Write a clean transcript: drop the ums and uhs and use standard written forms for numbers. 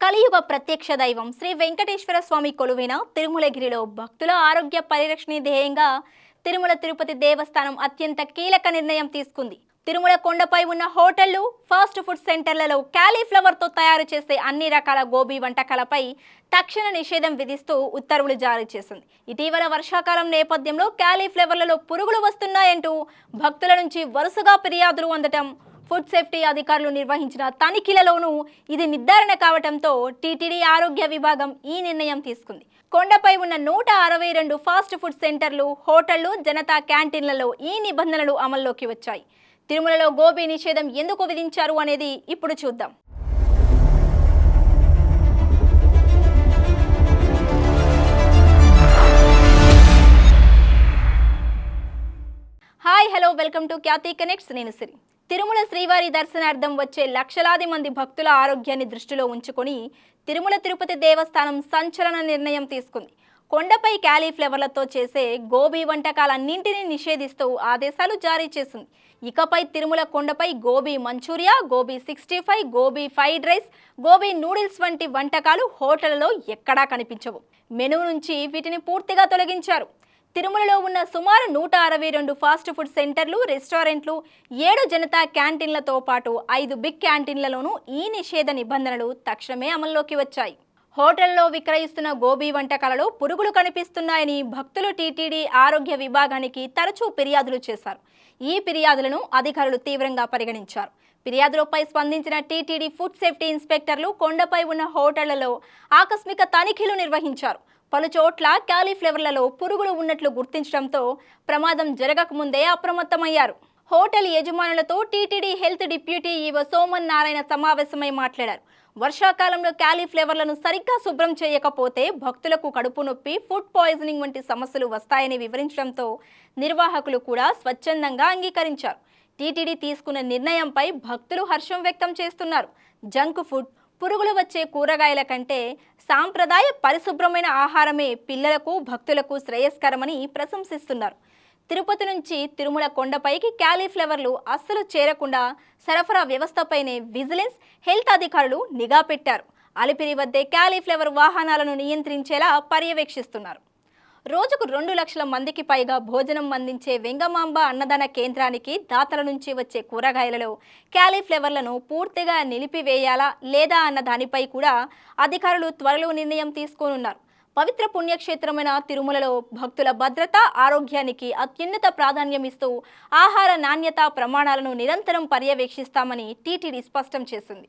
కలియుగ ప్రత్యక్ష దైవం శ్రీ వెంకటేశ్వర స్వామి కొలువైన తిరుమలగిరిలో భక్తుల ఆరోగ్య పరిరక్షణ ధ్యేయంగా తిరుమల తిరుపతి దేవస్థానం అత్యంత కీలక నిర్ణయం తీసుకుంది. తిరుమల కొండపై ఉన్న హోటళ్లు, ఫాస్ట్ ఫుడ్ సెంటర్లలో క్యాలీఫ్లవర్తో తయారు చేసే అన్ని రకాల గోబీ వంటకాలపై తక్షణ నిషేధం విధిస్తూ ఉత్తర్వులు జారీ చేసింది. ఇటీవల వర్షాకాలం నేపథ్యంలో క్యాలీఫ్లవర్లలో పురుగులు వస్తున్నాయంటూ భక్తుల నుంచి వరుసగా ఫిర్యాదులు అందటం, ఫుడ్ సేఫ్టీ అధికారులు నిర్వహించిన తనిఖీలలోనూ ఇది నిర్ధారణ కావడంతో టీటీడీ ఆరోగ్య విభాగం ఈ నిర్ణయం తీసుకుంది. కొండపై ఉన్న 162 ఫాస్ట్ ఫుడ్ సెంటర్లు, హోటళ్లు, జనతా క్యాంటీన్లలో ఈ నిబంధనలు అమల్లోకి వచ్చాయి. తిరుమలలో గోబీ నిషేధం ఎందుకు విధించారు అనేది ఇప్పుడు చూద్దాం. Hi, hello, welcome to Khyati connects. నేను సిరి. తిరుమల శ్రీవారి దర్శనార్థం వచ్చే లక్షలాది మంది భక్తుల ఆరోగ్యాన్ని దృష్టిలో ఉంచుకొని తిరుమల తిరుపతి దేవస్థానం సంచలన నిర్ణయం తీసుకుంది. కొండపై క్యాలీఫ్లవర్లతో చేసే గోబీ వంటకాలన్నింటినీ నిషేధిస్తూ ఆదేశాలు జారీ చేసింది. ఇకపై తిరుమల కొండపై gobi manchurian, gobi 65, gobi fried rice, gobi noodles వంటి వంటకాలు హోటళ్లలో ఎక్కడా కనిపించవు. మెనూ నుంచి వీటిని పూర్తిగా తొలగించారు. తిరుమలలో ఉన్న సుమారు 162 ఫాస్ట్ ఫుడ్ సెంటర్లు, రెస్టారెంట్లు, 7 జనతా క్యాంటీన్లతో పాటు 5 బిగ్ క్యాంటీన్లలోనూ ఈ నిషేధ నిబంధనలు తక్షణమే అమల్లోకి వచ్చాయి. హోటల్లో విక్రయిస్తున్న గోబీ వంటకాలలో పురుగులు కనిపిస్తున్నాయని భక్తులు టీటీడీ ఆరోగ్య విభాగానికి తరచూ ఫిర్యాదులు చేశారు. ఈ ఫిర్యాదులను అధికారులు తీవ్రంగా పరిగణించారు. ఫిర్యాదులపై స్పందించిన టీటీడీ ఫుడ్ సేఫ్టీ ఇన్స్పెక్టర్లు కొండపై ఉన్న హోటళ్లలో ఆకస్మిక తనిఖీలు నిర్వహించారు. పలు చోట్ల క్యాలీఫ్లవర్లలో పురుగులు ఉన్నట్లు గుర్తించడంతో ప్రమాదం జరగకముందే అప్రమత్తమయ్యారు. హోటల్ యజమానులతో TTD health deputy EO Soman Narayana సమావేశమై మాట్లాడారు. వర్షాకాలంలో క్యాలీఫ్లవర్లను సరిగ్గా శుభ్రం చేయకపోతే భక్తులకు కడుపు నొప్పి, ఫుడ్ పాయిజనింగ్ వంటి సమస్యలు వస్తాయని వివరించడంతో నిర్వాహకులు కూడా స్వచ్ఛందంగా అంగీకరించారు. టీటీడీ తీసుకున్న నిర్ణయంపై భక్తులు హర్షం వ్యక్తం చేస్తున్నారు. జంక్ ఫుడ్, పురుగులు వచ్చే కూరగాయల కంటే సాంప్రదాయ పరిశుభ్రమైన ఆహారమే పిల్లలకు, భక్తులకు శ్రేయస్కరమని ప్రశంసిస్తున్నారు. తిరుపతి నుంచి తిరుమల కొండపైకి క్యాలీఫ్లవర్లు అస్సలు చేరకుండా సరఫరా వ్యవస్థపైనే విజిలెన్స్, హెల్త్ అధికారులు నిఘా పెట్టారు. అలిపిరి వద్దే క్యాలీఫ్లవర్ వాహనాలను నియంత్రించేలా పర్యవేక్షిస్తున్నారు. రోజుకు 2 లక్షల మందికి పైగా భోజనం అందించే వెంగమాంబ అన్నదాన కేంద్రానికి దాతల నుంచి వచ్చే కూరగాయలలో క్యాలీఫ్లవర్లను పూర్తిగా నిలిపివేయాలా లేదా అన్న దానిపై కూడా అధికారులు త్వరలో నిర్ణయం తీసుకోనున్నారు. పవిత్ర పుణ్యక్షేత్రమైన తిరుమలలో భక్తుల భద్రత, ఆరోగ్యానికి అత్యున్నత ప్రాధాన్యం ఇస్తూ ఆహార నాణ్యత ప్రమాణాలను నిరంతరం పర్యవేక్షిస్తామని టీటీడీ స్పష్టం చేసింది.